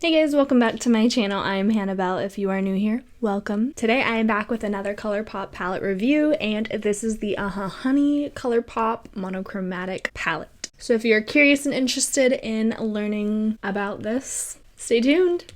Hey guys, welcome back to my channel. I'm Hannibal. If you are new here, welcome. Today I am back with another Colourpop palette review, and this is the Honey Colourpop Monochromatic palette. So if you're curious and interested in learning about this, stay tuned.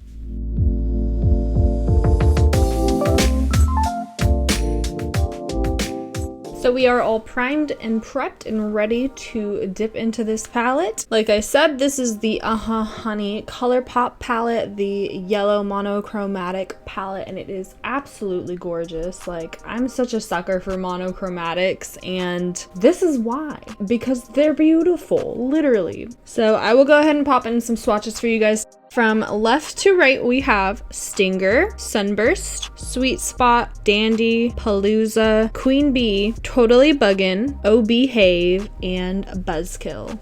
So we are all primed and prepped and ready to dip into this palette. Like I said, this is the Honey Colourpop palette, the yellow monochromatic palette, and it is absolutely gorgeous. Like, I'm such a sucker for monochromatics, and this is why. Because they're beautiful, literally. So I will go ahead and pop in some swatches for you guys. From left to right, we have Stinger, Sunburst, Sweet Spot, Dandy, Palooza, Queen Bee, Totally Buggin', Oh Behave, and Buzzkill.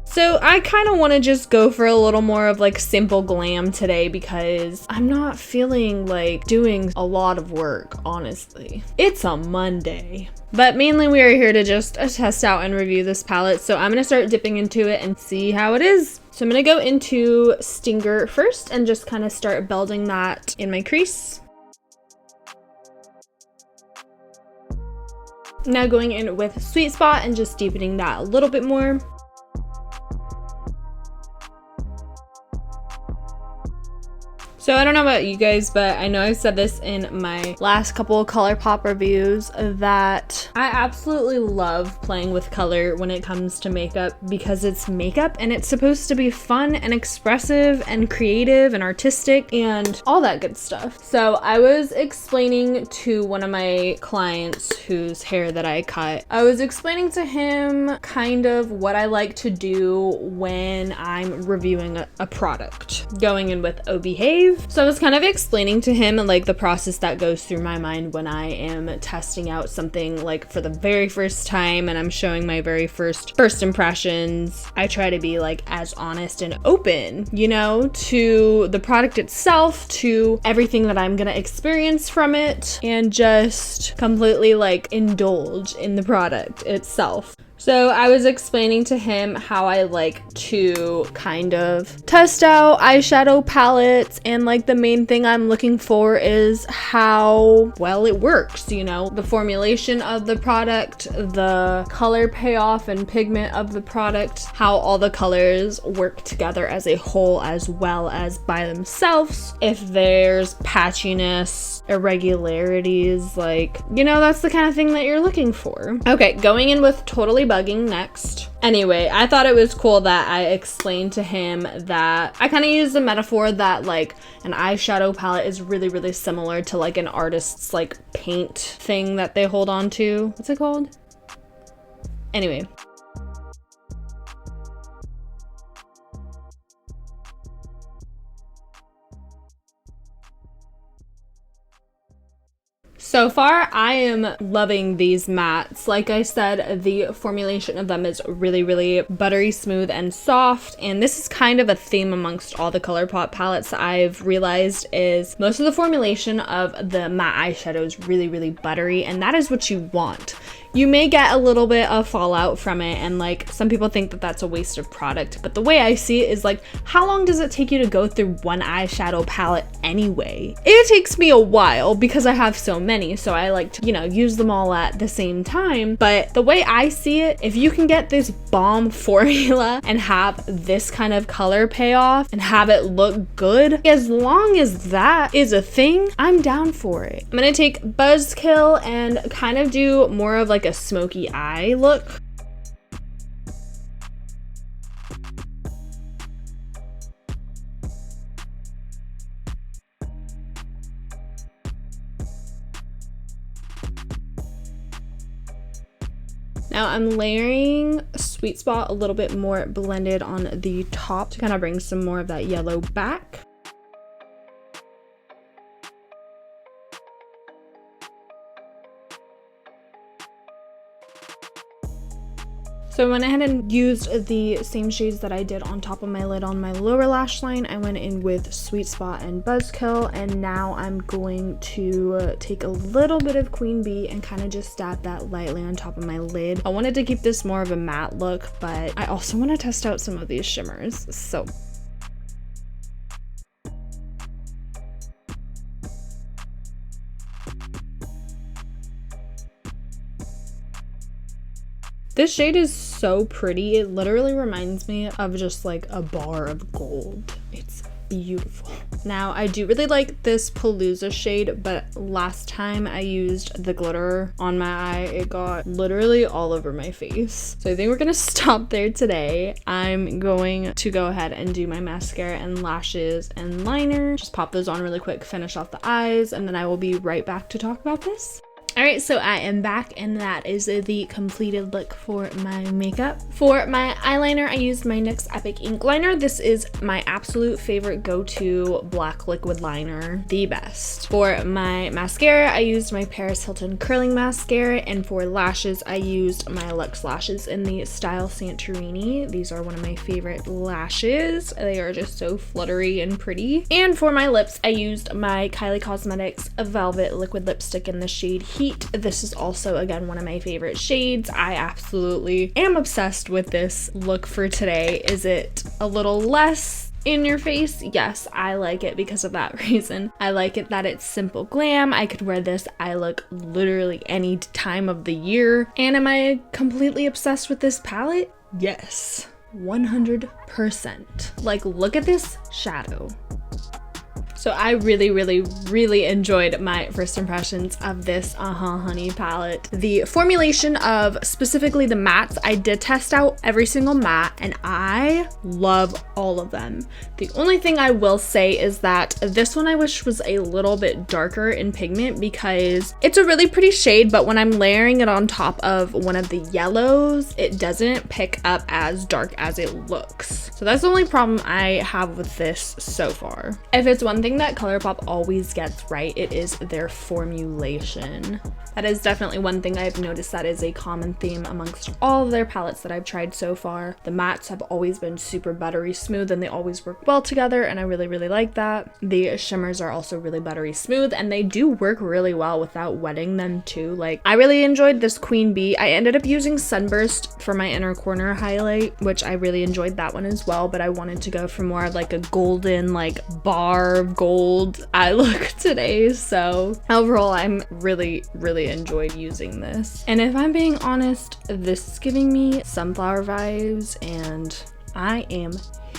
So I kind of want to just go for a little more of like simple glam today because I'm not feeling like doing a lot of work, honestly. It's a Monday. But mainly we are here to just test out and review this palette. So I'm going to start dipping into it and see how it is. So I'm going to go into Stinger first and just kind of start building that in my crease. Now going in with Sweet Spot and just deepening that a little bit more. So I don't know about you guys, but I know I've said this in my last couple of Colourpop reviews that I absolutely love playing with color when it comes to makeup because it's makeup and it's supposed to be fun and expressive and creative and artistic and all that good stuff. So I was explaining to one of my clients whose hair that I cut, I was explaining to him kind of what I like to do when I'm reviewing a product, going in with Oh Behave. So I was kind of explaining to him like the process that goes through my mind when I am testing out something like for the very first time and I'm showing my very first impressions. I try to be like as honest and open, you know, to the product itself, to everything that I'm gonna experience from it, and just completely like indulge in the product itself. So I was explaining to him how I like to kind of test out eyeshadow palettes, and like the main thing I'm looking for is how well it works, you know, the formulation of the product, the color payoff and pigment of the product, how all the colors work together as a whole as well as by themselves. If there's patchiness, irregularities, like, you know, that's the kind of thing that you're looking for. Okay, going in with Totally Bugging next. Anyway, I thought it was cool that I explained to him that I kind of used the metaphor that like an eyeshadow palette is really, really similar to like an artist's like paint thing that they hold on to. What's it called? Anyway. So far, I am loving these mattes. Like I said, the formulation of them is really, really buttery smooth and soft. And this is kind of a theme amongst all the Colourpop palettes I've realized is most of the formulation of the matte eyeshadow is really, really buttery. And that is what you want. You may get a little bit of fallout from it, and like some people think that that's a waste of product, but the way I see it is like, how long does it take you to go through one eyeshadow palette anyway? It takes me a while because I have so many, so I like to, you know, use them all at the same time. But the way I see it, if you can get this bomb formula and have this kind of color payoff and have it look good, as long as that is a thing, I'm down for it. I'm gonna take Buzzkill and kind of do more of like a smoky eye look. Now I'm layering Sweet Spot a little bit more blended on the top to kind of bring some more of that yellow back. So I went ahead and used the same shades that I did on top of my lid on my lower lash line. I went in with Sweet Spot and Buzzkill, and now I'm going to take a little bit of Queen Bee and kind of just dab that lightly on top of my lid. I wanted to keep this more of a matte look, but I also want to test out some of these shimmers. So This shade is so pretty. It literally reminds me of just like a bar of gold. It's beautiful. Now, I do really like this Palooza shade, but last time I used the glitter on my eye, it got literally all over my face. So I think we're gonna stop there today. I'm going to go ahead and do my mascara and lashes and liner. Just pop those on really quick, finish off the eyes, and then I will be right back to talk about this. Alright, so I am back, and that is the completed look for my makeup. For my eyeliner, I used my NYX Epic Ink Liner. This is my absolute favorite go-to black liquid liner, the best. For my mascara, I used my Paris Hilton Curling Mascara, and for lashes, I used my Luxe Lashes in the style Santorini. These are one of my favorite lashes. They are just so fluttery and pretty. And for my lips, I used my Kylie Cosmetics Velvet Liquid Lipstick in the shade Heat. This is also, again, one of my favorite shades. I absolutely am obsessed with this look for today. Is it a little less in your face? Yes, I like it because of that reason. I like it that it's simple glam. I could wear this eye look literally any time of the year. And am I completely obsessed with this palette? Yes, 100%. Like, look at this shadow. So I really enjoyed my first impressions of this Honey palette. The formulation of specifically the mattes, I did test out every single matte and I love all of them. The only thing I will say is that this one I wish was a little bit darker in pigment because it's a really pretty shade, but when I'm layering it on top of one of the yellows, it doesn't pick up as dark as it looks. So that's the only problem I have with this so far. If it's one thing that Colourpop always gets right, it is their formulation. That is definitely one thing I've noticed that is a common theme amongst all of their palettes that I've tried so far. The mattes have always been super buttery smooth and they always work well together, and I really like that. The shimmers are also really buttery smooth and they do work really well without wetting them too. Like, I really enjoyed this Queen Bee. I ended up using Sunburst for my inner corner highlight, which I really enjoyed that one as well, but I wanted to go for more of like a golden, like bar of gold eye look today. So overall, I'm really enjoyed using this. And if I'm being honest, this is giving me sunflower vibes and I am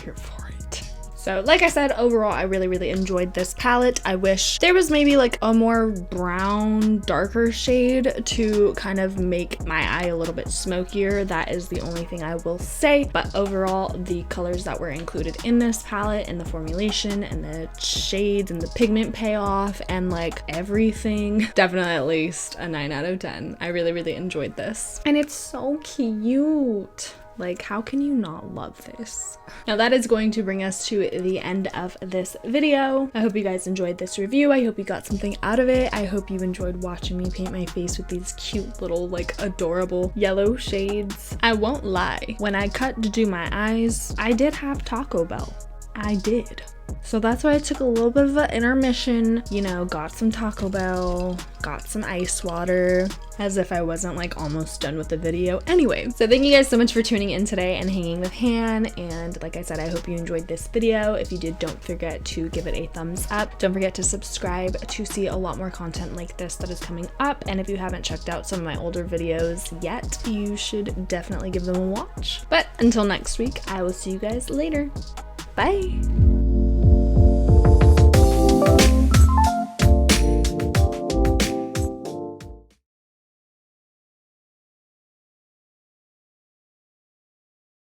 here for it. So like I said, overall, I really enjoyed this palette. I wish there was maybe like a more brown, darker shade to kind of make my eye a little bit smokier. That is the only thing I will say. But overall, the colors that were included in this palette and the formulation and the shades and the pigment payoff and like everything, definitely at least a 9 out of 10. I really enjoyed this. And it's so cute. Like, how can you not love this? Now that is going to bring us to the end of this video. I hope you guys enjoyed this review. I hope you got something out of it. I hope you enjoyed watching me paint my face with these cute little, like, adorable yellow shades. I won't lie, when I cut to do my eyes, I did have Taco Bell. I did. So that's why I took a little bit of an intermission, you know, got some Taco Bell, got some ice water, as if I wasn't like almost done with the video. Anyway, so thank you guys so much for tuning in today and hanging with Han. And like I said, I hope you enjoyed this video. If you did, don't forget to give it a thumbs up. Don't forget to subscribe to see a lot more content like this that is coming up. And if you haven't checked out some of my older videos yet, you should definitely give them a watch. But until next week, I will see you guys later. Bye.